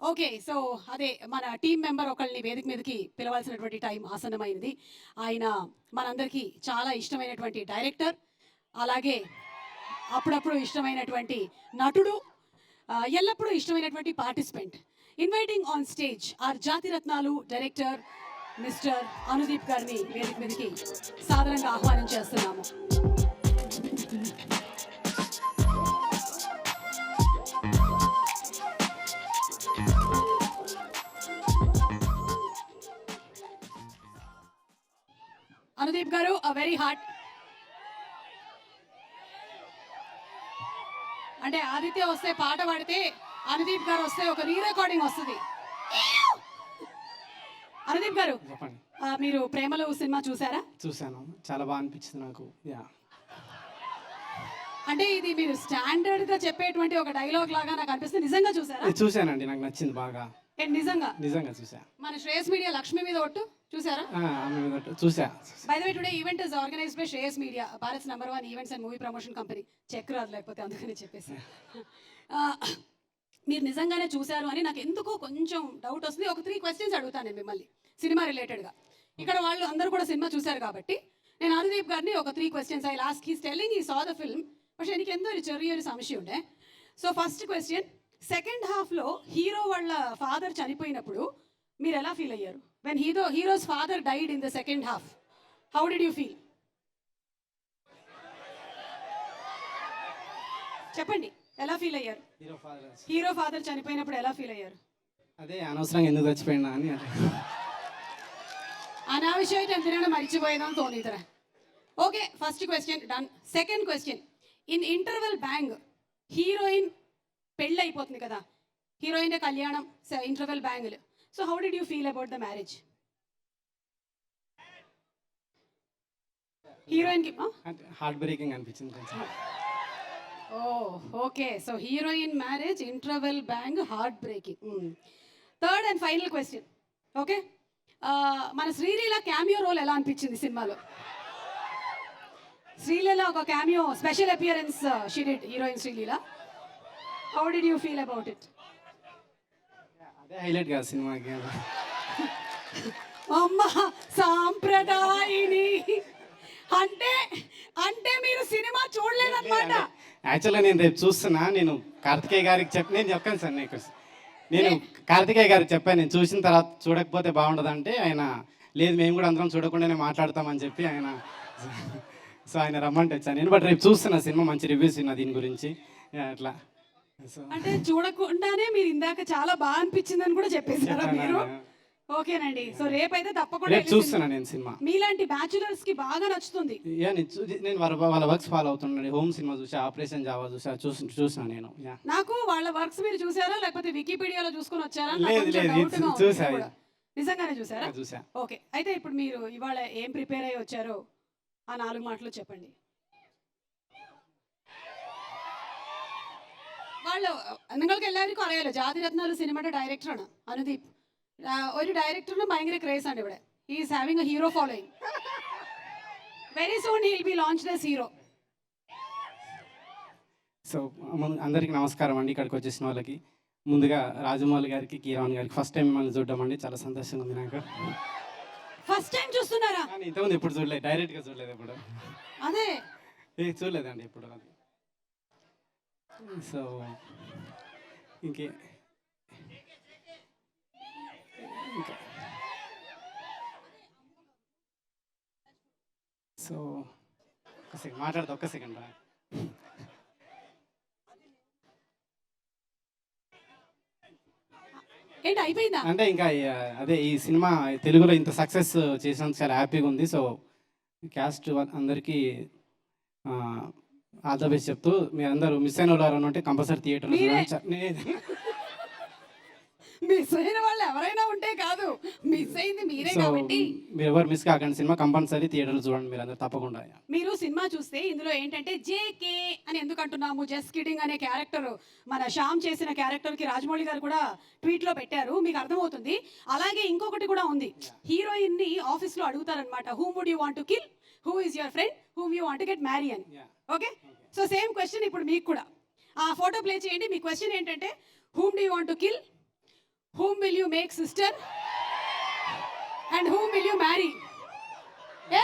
Okay. So, అదే మన team member ఒకళ్ళని వేదిక మీదకి పిలవాల్సినటువంటి టైం ఆసన్నమైంది. ఆయన మనందరికీ చాలా ఇష్టమైనటువంటి డైరెక్టర్, అలాగే అప్పుడప్పుడు ఇష్టమైనటువంటి నటుడు, ఎల్లప్పుడూ ఇష్టమైనటువంటి participant. Inviting on stage our Jathiratnalu director mister Anudeep గారిని వేదిక మీదకి సాదరంగా ఆహ్వానం చేస్తున్నాము. అనుదీప్ గారు వెరీ హార్ట్. అంటే ఆదిత్య వస్తే పాట పాడితే అనుదీప్ గారు వస్తే ఒక రీ రికార్డింగ్ వస్తుంది. అనుదీప్ గారు చెప్పండి. మీరు ప్రేమలు సినిమా చూసారా? చూశాను, చాలా బాగా అనిపించింది నాకు. యా, అంటే ఇది మీరు స్టాండర్డ్ గా చెప్పేటువంటి ఒక డైలాగ్ లాగా నాకు అనిపిస్తుంది. నిజంగా చూసారా? ఇది చూశానండి, నాకు నచ్చింది బాగా. నిజంగా నిజంగా చూసా. మన శ్రేయస్ మీడియా లక్ష్మి మీద ఒట్టు చూసారా? ఆమె మీద చూసా. By the way today event is organized by Shreyas media, Bharat's #1 events and movie promotion company. Check రాదు లేకపోతే, అందుకని చెప్పేసి. మీరు నిజంగానే చూశారు అని నాకు ఎందుకో కొంచెం డౌట్ వస్తుంది. ఒక 3 క్వశ్చన్స్ అడుగుతాను నేను మిమ్మల్ని సినిమా రిలేటెడ్గా. ఇక్కడ వాళ్ళు అందరూ కూడా సినిమా చూశారు కాబట్టి నేను అనుదీప్ గారిని ఒక 3 questions I last. He's telling he saw the film, പക്ഷേ എനിക്ക് എന്തോ ഒരു ചെറിയൊരു സംശയമുണ്ട്. సో ఫస్ట్ క్వశ్చన్, సెకండ్ హాఫ్లో హీరో వాళ్ళ ఫాదర్ చనిపోయినప్పుడు మీరు ఎలా ఫీల్ అయ్యారు? When heroes father died in the second half, how did you feel? చెప్పండి, ఎలా ఫీల్ అయ్యారు? హీరో ఫాదర్ చనిపోయినప్పుడు ఎలా ఫీల్ అయ్యారు? అదే అనవసరంగా ఎందుకు చచ్చిపోయినా అని. అనాവശ്యമായിട്ട് എന്തിനാണ് മരിച്ചുപോയതെന്ന് തോന്നിയിത്ര. Okay, first question done. Second question, in interval bang heroine పెళ్ళి అయిపోతుంది కదా, హీరోయిన్ కళ్యాణం ఇంటర్వెల్ బ్యాంగులు. So how did you feel about the marriage? హీరోయిన్కి హార్ట్ బ్రేకింగ్ అనిపించింది కొంచెం. Oh okay, so heroine marriage interval bang heart breaking. Third and final question. Okay, మన Sreeleela cameo role ఎలా అనిపించింది సినిమాలో? శ్రీలీల ఒక cameo special appearance she did, heroine Sreeleela. How did you feel about it? అదే highlight కదా సినిమాకి. అమ్మ సాంప్రదాయిని అంటే అంటే మీరు సినిమా చూడలేదన్నమాట. యాక్చువల్గా నేను రేపు చూస్తున్నా. నేను కార్తికేయ గారికి నేను చెప్పాను సార్, నేను కార్తికేయ గారికి చెప్పాను, నేను చూసిన తర్వాత చూడకపోతే బాగుండదు అంటే ఆయన లేదు మేము కూడా అందరం చూడకుండానే మాట్లాడతామని చెప్పి ఆయన, సో ఆయన రమ్మంటే వచ్చాను నేను. బట్ రేపు చూస్తున్నా సినిమా, మంచి రివ్యూస్ ఉన్నా దీని గురించి అట్లా. అంటే చూడకుండానే మీరు ఇందాక చాలా బాగా అనిపించిందని కూడా చెప్పేశారా మీరు? ఓకేనండి, సో రేపైతే తప్పకుండా చూస్తున్నా నేను సినిమా. మీలాంటి బ్యాచులర్స్ కి బాగా నచ్చుతుంది. నేను వాళ్ళ వర్క్స్ ఫాలో అవుతున్నాను. హోమ్ సినిమా చూసా, ఆపరేషన్ జావా చూసా నేను. నాకు వాళ్ళ వర్క్స్ మీరు చూసారా లేకపోతే వికీపీడియాలో చూసుకొని వచ్చారా? చూసా. నిజంగానే చూసారా? చూసా. ఓకే, అయితే ఇప్పుడు మీరు ఇవాళ ఏం ప్రిపేర్ అయ్యి వచ్చారో ఆ 4 మాటలు చెప్పండి. వాళ్ళు നിങ്ങൾക്ക് എല്ലാവർക്കും അറിയാലോ ജാതിരത്നാലു സിനിമയുടെ ഡയറക്ടറാണ് അനുദീപ്. ഒരു ഡയറക്ടറിന് ഭയങ്കര ക്രേസ് ആണ് ഇവിടെ. He is having a hero following. Very soon he will be launched as hero. So అందరికీ నమస్కారం అండి. ఇక్కడికి వచ్చేసిన వాళ్ళకి ముందుగా రాజమౌళి గారికి, కీరవాణి గారికి ఫస్ట్ టైం మిమ్మల్ని చూడడం అండి, చాలా సంతోషంగా ఉంది నాకు. ఫస్ట్ టైం చూస్తున్నారా? ఇంతకుముందు ఎప్పుడు చూడలేదు, డైరెక్ట్గా చూడలేదు ఎప్పుడు. అదే చూడలేదండి ఎప్పుడు. అది సో ఇంకే సో ఒక సెకండ్ మాట్లాడతా, ఒక్క సెకండ్ రా. ఏంటి అయిపోయిందా? అంటే ఇంకా అదే ఈ సినిమా తెలుగులో ఇంత సక్సెస్ చేసినందుకు చాలా హ్యాపీగా ఉంది. సో క్యాస్ట్ అందరికీ ఆల్ ద బెస్ట్ చెప్తూ, మీరు అందరూ మిస్ అయిన వాళ్ళు ఉంటే కంపల్సరీ థియేటర్ మిస్ అయిన వాళ్ళు ఎవరైనా ఉంటే కాదు, మిస్ అయింది మీరే కాబట్టి మీరు ఎవరు మిస్ కాకండి. సినిమా కంపల్సరీ థియేటర్లో చూడండి మీరు అందరూ తప్పకుండా. మీరు సినిమా చూస్తే ఇందులో ఏంటంటే జేకే అని ఎందుకు అంటున్నాము, జస్ట్ కిడింగ్ అనే క్యారెక్టర్ మన శ్యామ్ చేసిన క్యారెక్టర్కి రాజమౌళి గారు కూడా ట్వీట్లో పెట్టారు, మీకు అర్థమవుతుంది. అలాగే ఇంకొకటి కూడా ఉంది, హీరోయిన్ని ఆఫీస్లో అడుగుతారనమాట, whom would you want to kill, who is your friend, whom you want to get marry అని. ఓకే, సో సేమ్ క్వశ్చన్ ఇప్పుడు మీకు కూడా. ఆ ఫోటో ప్లే చేయండి. మీ క్వశ్చన్ ఏంటంటే whom do you want to kill, whom will you make sister and whom will you marry?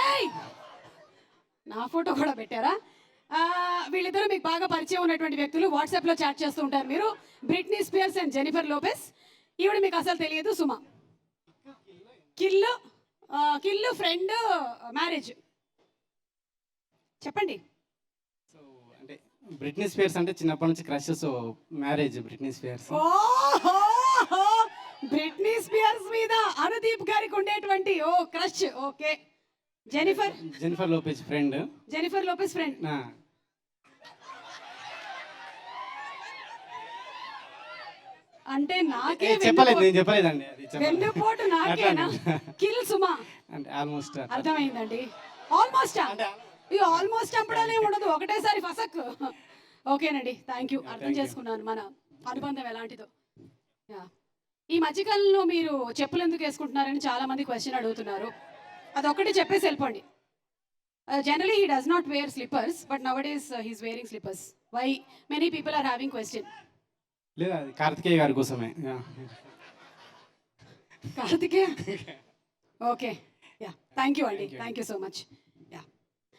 ఏయ్, నా ఫోటో కూడా పెట్టారా? వీళ్ళిద్దరూ మీకు బాగా పరిచయం ఉన్నటువంటి వ్యక్తులు, వాట్సాప్లో చాట్ చేస్తూ ఉంటారు మీరు. Britney spheres and Jennifer Lopez. ఈవిడ మీకు అసలు తెలియదు, Suma. Kill kill friend marriage. చెప్పండి. సో అంటే బ్రిట్నీ స్పియర్స్ అంటే చిన్నప్పటి నుంచి crush, so marriage Britney spheres. ఓహో, బ్రిట్నీ స్పియర్స్ మీద అనుదీప్ గారికి ఉండేటువంటి crush. Okay. Jennifer Lopez friend. Jennifer Lopez friend. అంటే నాకే చెప్పలేదు, నేను చెప్పలేదండి. అది వెన్నుపోటు నాకేనా? కిల్ సుమా అంటే ఆల్మోస్ట్ అర్థమైందండి. ఆల్మోస్ట్ ఈ ఆల్మోస్ట్ అప్పుడనే ఉండదు, ఒకటేసారి ఫసక్. ఓకేనండి, థ్యాంక్ యూ. అర్థం చేసుకున్నాను మన అనుబంధం ఎలాంటిదో. ఈ మధ్యకాలంలో మీరు చెప్పులు ఎందుకు వేసుకుంటున్నారని చాలా మంది క్వశ్చన్ అడుగుతున్నారు. అదొక్కటి చెప్పేసి వెళ్ళిపోండి. Generally he does not wear slippers, but nowadays he's wearing slippers. Why many people are having question. లేదా కార్తికేయ గారి కోసమే. Karthikeya. Okay, yeah, thank you అండి, థ్యాంక్ యూ సో మచ్.